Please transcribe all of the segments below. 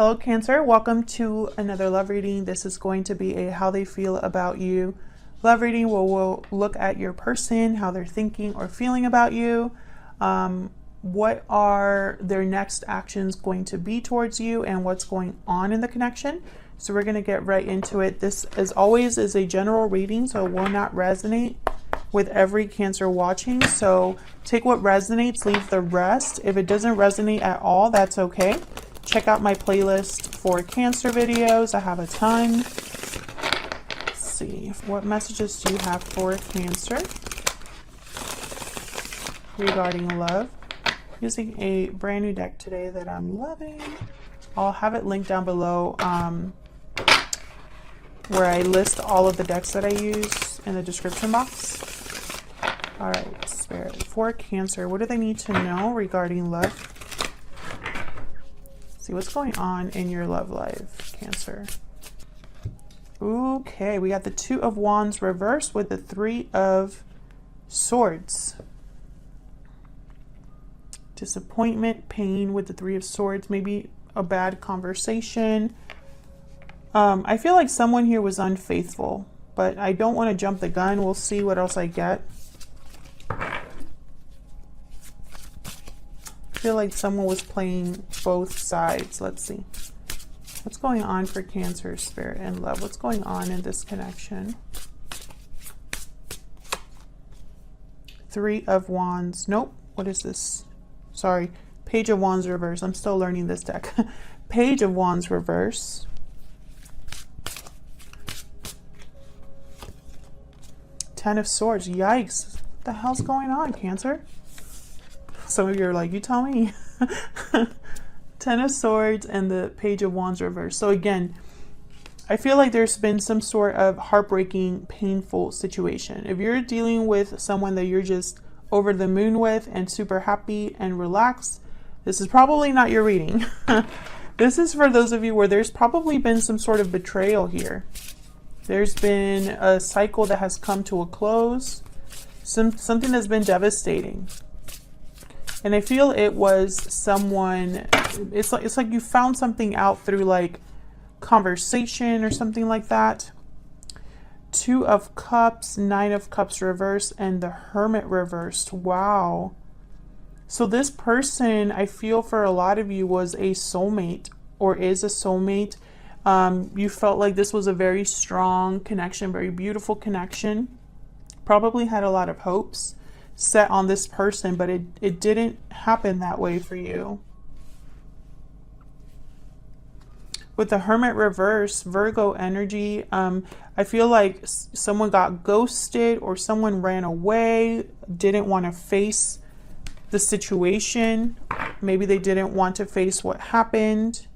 Hello Cancer, welcome to another love reading. This is going to be a how they feel about you love reading where we'll look at your person, how they're thinking or feeling about you. What are their next actions going to be towards you and what's going on in the connection. So we're going to get right into it. This, as always, is a general reading, so it will not resonate with every Cancer watching. So take what resonates, leave the rest. If it doesn't resonate at all, that's okay. Check out my playlist for Cancer videos. I have a ton. Let's see. What messages do you have for Cancer regarding love? Using a brand new deck today that I'm loving. I'll have it linked down below where I list all of the decks that I use in the description box. All right, Spirit. For Cancer, what do they need to know regarding love? See what's going on in your love life, Cancer. Okay, we got the Two of Wands reversed with the Three of Swords. Disappointment, pain with the Three of Swords, maybe a bad conversation. I feel like someone here was unfaithful, but I don't want to jump the gun. We'll see what else I get. I feel like someone was playing both sides. Let's see. What's going on for Cancer, Spirit, and love? What's going on in this connection? Three of Wands. Nope. What is this? Sorry. Page of Wands reverse. I'm still learning this deck. Page of Wands reverse. Ten of Swords. Yikes. What the hell's going on, Cancer? Some of you are like, you tell me. Ten of Swords and the Page of Wands reverse. So again, I feel like there's been some sort of heartbreaking, painful situation. If you're dealing with someone that you're just over the moon with and super happy and relaxed, this is probably not your reading. This is for those of you where there's probably been some sort of betrayal here. There's been a cycle that has come to a close. Something that's been devastating. And I feel it was someone, it's like you found something out through like conversation or something like that. Two of Cups, Nine of Cups reversed, and the Hermit reversed. Wow. So this person, I feel for a lot of you, was a soulmate or is a soulmate. You felt like this was a very strong connection, very beautiful connection. Probably had a lot of hopes set on this person, but it didn't happen that way for you. With the Hermit reverse, Virgo energy, I feel like someone got ghosted or someone ran away, didn't want to face the situation. Maybe they didn't want to face what happened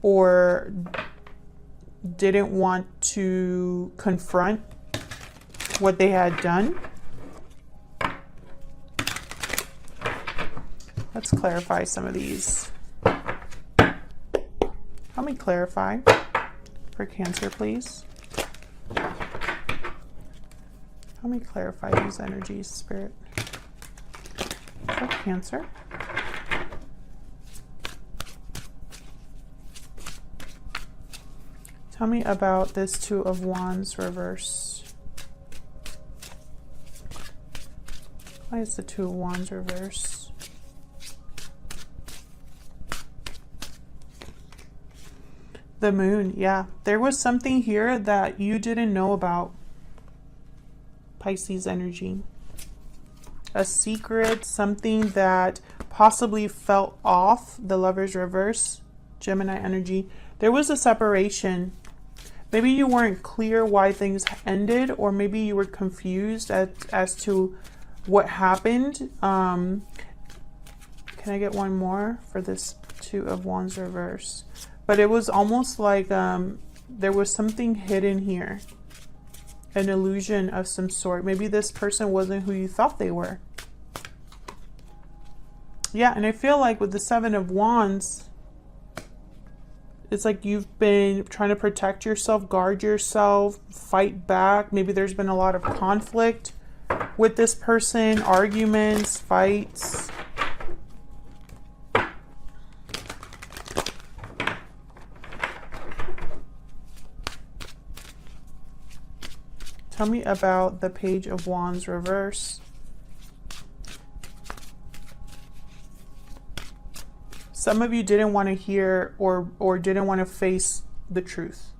or didn't want to confront what they had done. Let's clarify some of these. Help me clarify for Cancer, please. Help me clarify these energies, Spirit. For Cancer. Tell me about this Two of Wands reverse. Why is the Two of Wands reverse? The Moon, yeah. There was something here that you didn't know about. Pisces energy. A secret, something that possibly felt off. The Lovers reverse, Gemini energy. There was a separation. Maybe you weren't clear why things ended, or maybe you were confused as to what happened. Can I get one more for this Two of Wands reverse? But it was almost like there was something hidden here. An illusion of some sort. Maybe this person wasn't who you thought they were. Yeah, and I feel like with the Seven of Wands, it's like you've been trying to protect yourself, guard yourself, fight back. Maybe there's been a lot of conflict with this person, arguments, fights. Tell me about the Page of Wands reverse. Some of you didn't want to hear or didn't want to face the truth.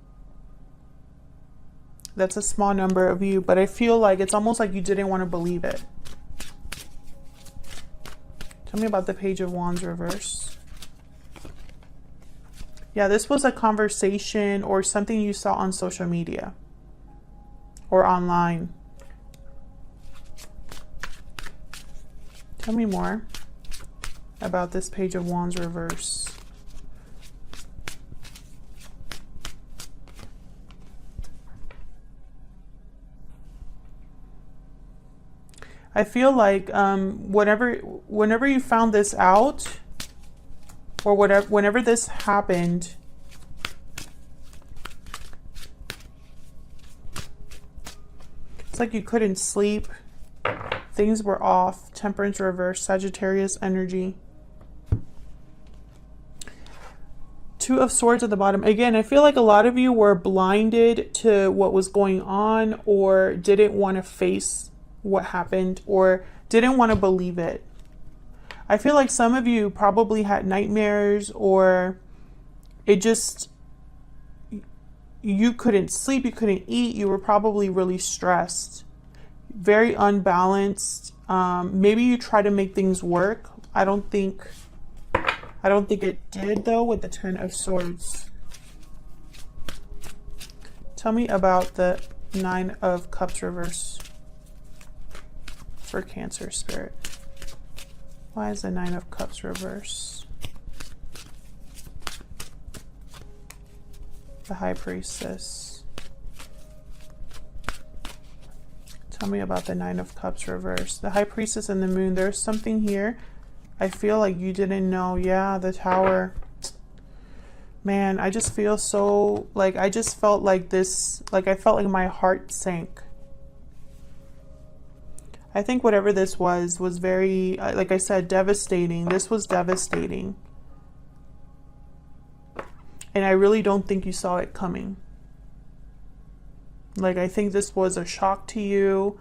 That's a small number of you, but I feel like it's almost like you didn't want to believe it. Tell me about the Page of Wands reverse. Yeah, this was a conversation or something you saw on social media or online. Tell me more about this Page of Wands reverse. I feel like whenever you found this out, or whenever this happened, it's like you couldn't sleep. Things were off. Temperance reverse, Sagittarius energy. Two of Swords at the bottom. Again, I feel like a lot of you were blinded to what was going on or didn't want to face what happened or didn't want to believe it. I feel like some of you probably had nightmares or it just, you couldn't sleep, you couldn't eat, you were probably really stressed, very unbalanced. Maybe you try to make things work. I don't think it did though with the Ten of Swords. Tell me about the Nine of Cups reverse for Cancer spirit. Why is the Nine of Cups reverse? The High Priestess. Tell me about the Nine of Cups reverse. The High Priestess and the Moon. There's something here. I feel like you didn't know. Yeah, the Tower. Man, I just feel so, like, I just felt like this, like I felt like my heart sank. I think whatever this was very, like I said, devastating. This was devastating. And I really don't think you saw it coming. Like, I think this was a shock to you.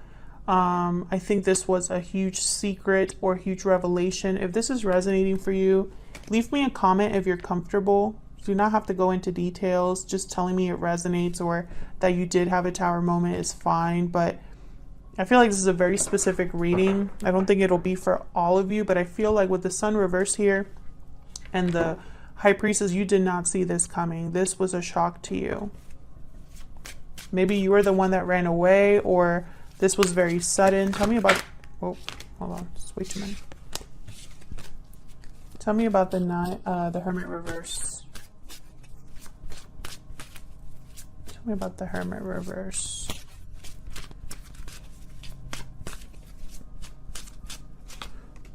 I think this was a huge secret or huge revelation. If this is resonating for you, leave me a comment if you're comfortable. You do not have to go into details. Just telling me it resonates or that you did have a Tower moment is fine. But I feel like this is a very specific reading. I don't think it'll be for all of you, but I feel like with the Sun reverse here and the High Priestess, you did not see this coming. This was a shock to you. Maybe you were the one that ran away or this was very sudden. Tell me about, oh, hold on, it's way too many. Tell me about the Hermit reverse. Tell me about the Hermit reverse.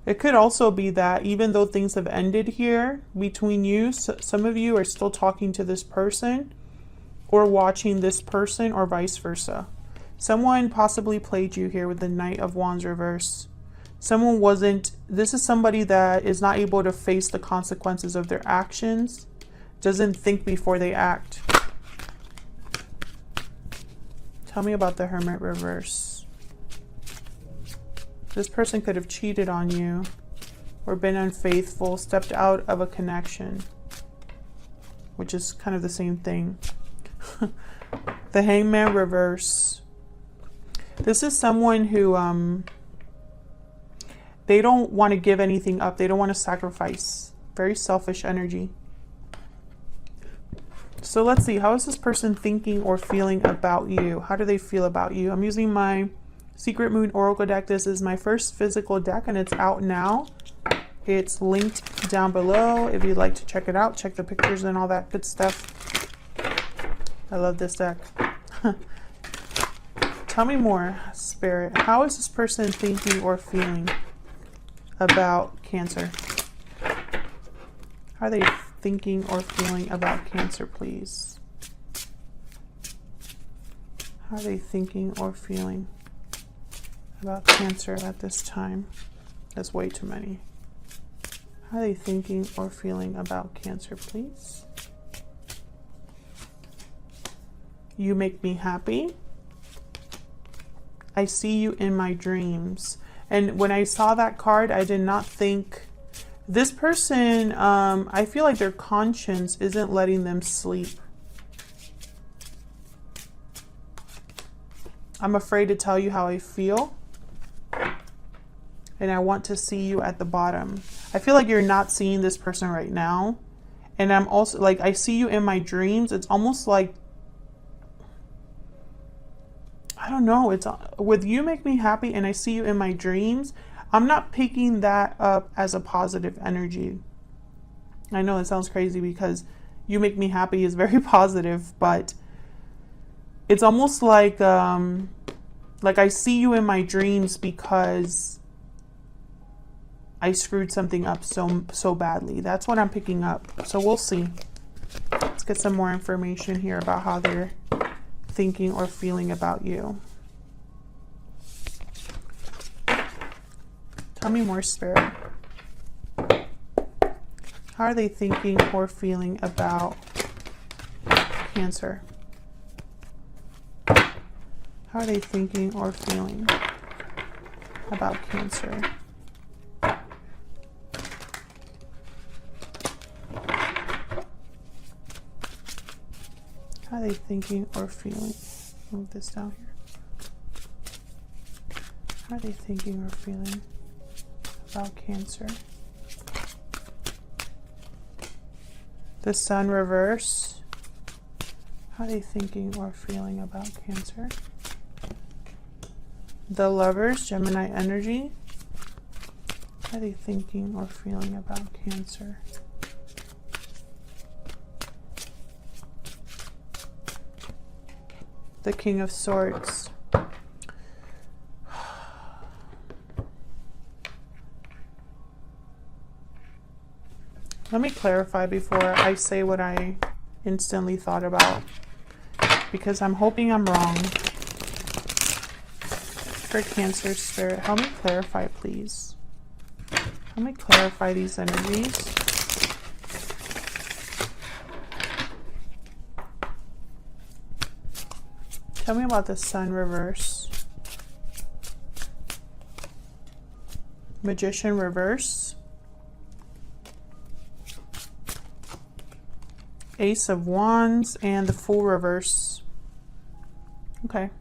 It could also be that even though things have ended here between you, some of you are still talking to this person or watching this person or vice versa. Someone possibly played you here with the Knight of Wands reverse. Someone wasn't, this is somebody that is not able to face the consequences of their actions, doesn't think before they act. Tell me about the Hermit reverse. This person could have cheated on you or been unfaithful, stepped out of a connection, which is kind of the same thing. The Hangman reverse. This is someone who, they don't want to give anything up. They don't want to sacrifice. Very selfish energy. So let's see. How is this person thinking or feeling about you? How do they feel about you? I'm using my Secret Moon Oracle deck. This is my first physical deck and it's out now. It's linked down below if you'd like to check it out. Check the pictures and all that good stuff. I love this deck. Tell me more, Spirit. How is this person thinking or feeling about Cancer? How are they thinking or feeling about Cancer, please? How are they thinking or feeling about Cancer at this time? That's way too many. How are they thinking or feeling about Cancer, please? You make me happy. I see you in my dreams. And when I saw that card, I did not think this person, I feel like their conscience isn't letting them sleep. I'm afraid to tell you how I feel. And I want to see you at the bottom. I feel like you're not seeing this person right now. And I'm also like, I see you in my dreams. It's almost like, I don't know. It's with you make me happy and I see you in my dreams. I'm not picking that up as a positive energy. I know it sounds crazy because you make me happy is very positive, but it's almost like I see you in my dreams because I screwed something up so badly. That's what I'm picking up. So we'll see. Let's get some more information here about how they're thinking or feeling about you. Tell me more, Spirit. How are they thinking or feeling about Cancer? How are they thinking or feeling about Cancer? How are they thinking or feeling? Move this down here. How are they thinking or feeling about Cancer? The Sun reverse. How are they thinking or feeling about Cancer? The Lovers, Gemini energy. How are they thinking or feeling about Cancer? The King of Swords. Let me clarify before I say what I instantly thought about, because I'm hoping I'm wrong. For Cancer, Spirit, help me clarify, please. Help me clarify these energies. Tell me about the Sun reverse. Magician reverse. Ace of Wands and the Fool reverse. Okay.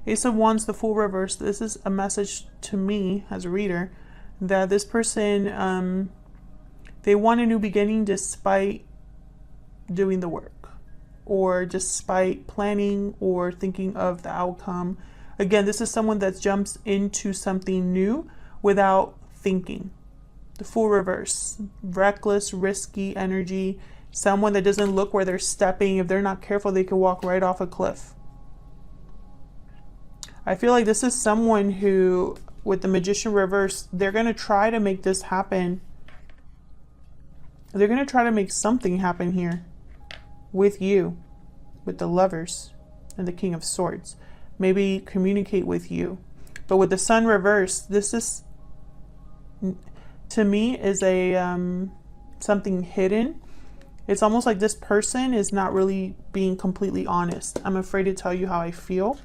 Ace of Wands, the Fool reverse. This is a message to me as a reader that this person, they want a new beginning despite doing the work, or despite planning or thinking of the outcome. Again, this is someone that jumps into something new without thinking. The Fool reverse. Reckless, risky energy. Someone that doesn't look where they're stepping. If they're not careful, they could walk right off a cliff. I feel like this is someone who, with the Magician reverse, they're going to try to make this happen. They're going to try to make something happen here with you, with the Lovers and the King of Swords. Maybe communicate with you. But with the Sun reverse, this is, to me, is a something hidden. It's almost like this person is not really being completely honest. I'm afraid to tell you how I feel.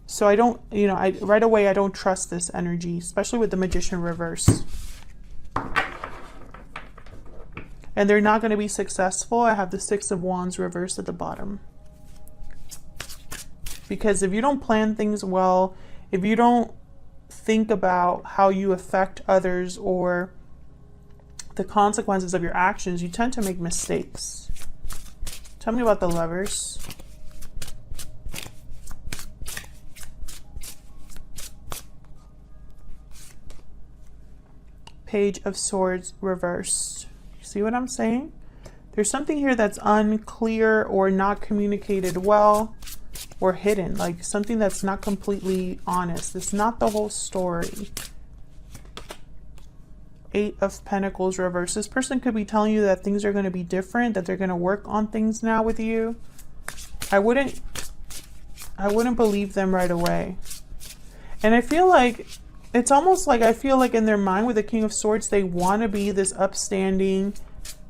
So I don't, right away, I don't trust this energy, especially with the Magician reverse. And they're not going to be successful. I have the Six of Wands reversed at the bottom. Because if you don't plan things well, if you don't think about how you affect others or the consequences of your actions, you tend to make mistakes. Tell me about the Lovers. Page of Swords reversed. See what I'm saying? There's something here that's unclear or not communicated well or hidden, like something that's not completely honest. It's not the whole story. Eight of Pentacles reversed. This person could be telling you that things are going to be different, that they're going to work on things now with you. I wouldn't believe them right away. And I feel like it's almost like, I feel like in their mind with the King of Swords, they want to be this upstanding,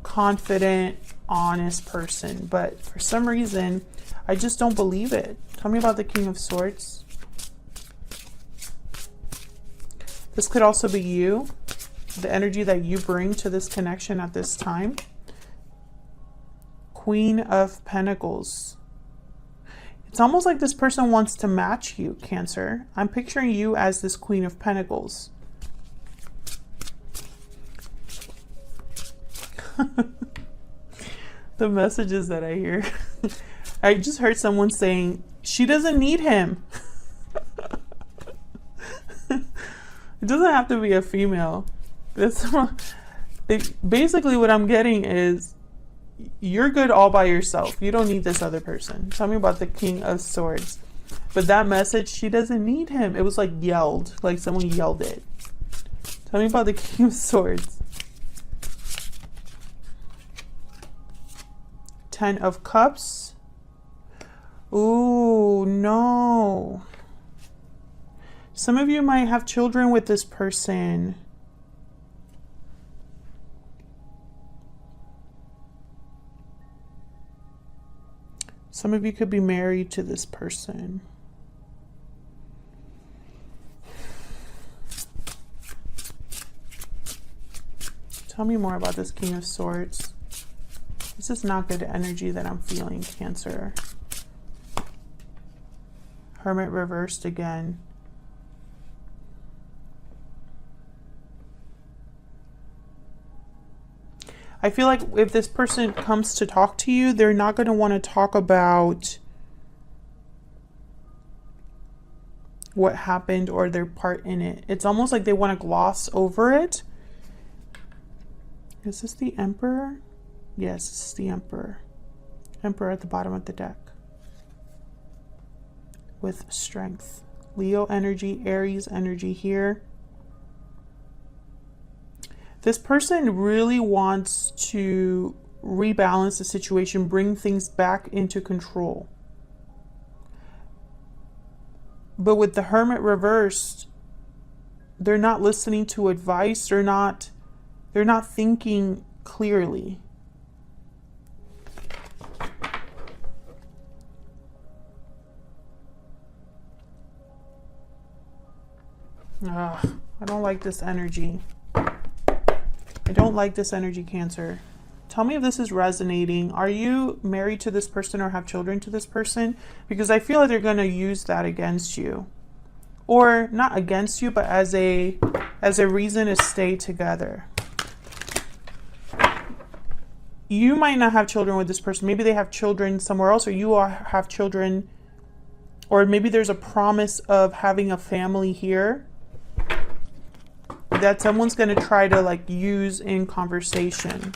confident, honest person, but for some reason, I just don't believe it. Tell me about the King of Swords. This could also be you, the energy that you bring to this connection at this time. Queen of Pentacles. It's almost like this person wants to match you, Cancer. I'm picturing you as this Queen of Pentacles. The messages that I hear. I just heard someone saying, she doesn't need him. It doesn't have to be a female. Basically what I'm getting is, you're good all by yourself. You don't need this other person. Tell me about the King of Swords. But that message, she doesn't need him. It was like yelled, like someone yelled it. Tell me about the King of Swords. Ten of Cups. Ooh, no. Some of you might have children with this person. Some of you could be married to this person. Tell me more about this King of Swords. This is not good energy that I'm feeling, Cancer. Hermit reversed again. I feel like if this person comes to talk to you, they're not going to want to talk about what happened or their part in it. It's almost like they want to gloss over it. Is this the Emperor? Yes, this is the Emperor. Emperor at the bottom of the deck. With strength. Leo energy, Aries energy here. This person really wants to rebalance the situation, bring things back into control. But with the Hermit reversed, they're not listening to advice. They're not thinking clearly. Ugh, I don't like this energy. I don't like this energy, Cancer. Tell me if this is resonating. Are you married to this person or have children to this person? Because I feel like they're going to use that against you. Or not against you, but as a reason to stay together. You might not have children with this person. Maybe they have children somewhere else, or you have children, or maybe there's a promise of having a family here that someone's going to try to like use in conversation.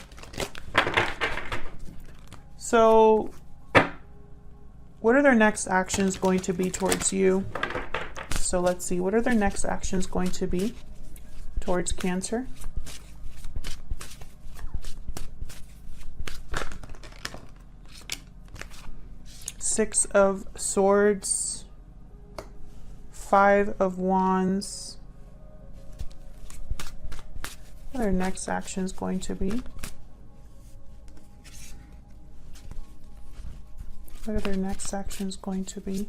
So what are their next actions going to be towards you? So let's see, what are their next actions going to be towards Cancer? Six of Swords, Five of Wands. What are their next actions going to be? What are their next actions going to be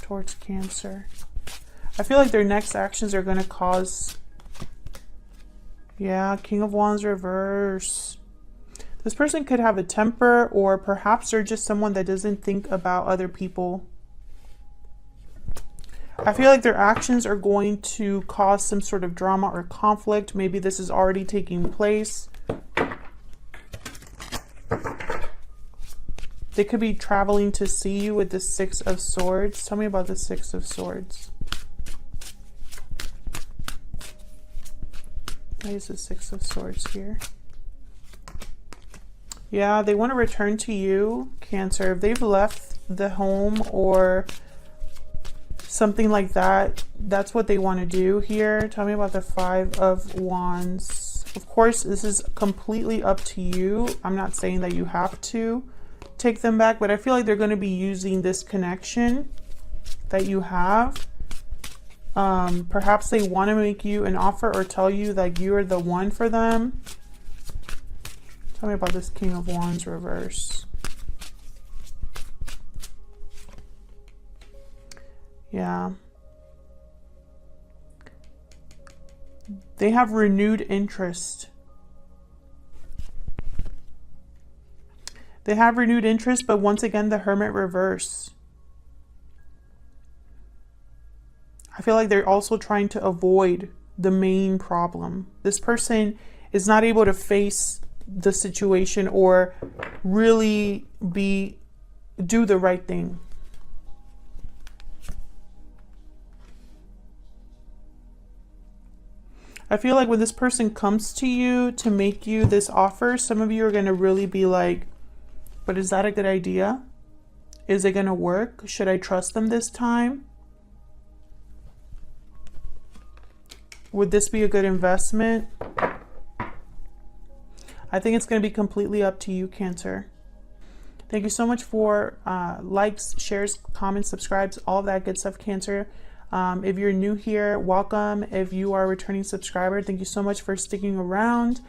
towards Cancer? I feel like their next actions are going to cause... Yeah, King of Wands reverse. This person could have a temper, or perhaps they're just someone that doesn't think about other people. I feel like their actions are going to cause some sort of drama or conflict. Maybe this is already taking place. They could be traveling to see you with the Six of Swords. Tell me about the Six of Swords. Why is the Six of Swords here? Yeah, they want to return to you, Cancer. If they've left the home or something like that, that's what they want to do here. Tell me about the Five of Wands. Of course, this is completely up to you. I'm not saying that you have to take them back, but I feel like they're going to be using this connection that you have. Perhaps they want to make you an offer or tell you that you are the one for them. Tell me about this King of Wands reverse. Yeah. They have renewed interest. They have renewed interest, but once again, the Hermit reverse. I feel like they're also trying to avoid the main problem. This person is not able to face the situation or really do the right thing. I feel like when this person comes to you to make you this offer, some of you are going to really be like, but is that a good idea? Is it going to work? Should I trust them this time? Would this be a good investment? I think it's going to be completely up to you, Cancer. Thank you so much for likes, shares, comments, subscribes, all of that good stuff, Cancer. If you're new here, welcome. If you are a returning subscriber, thank you so much for sticking around.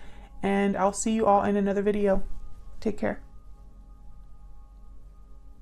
And I'll see you all in another video. Take care.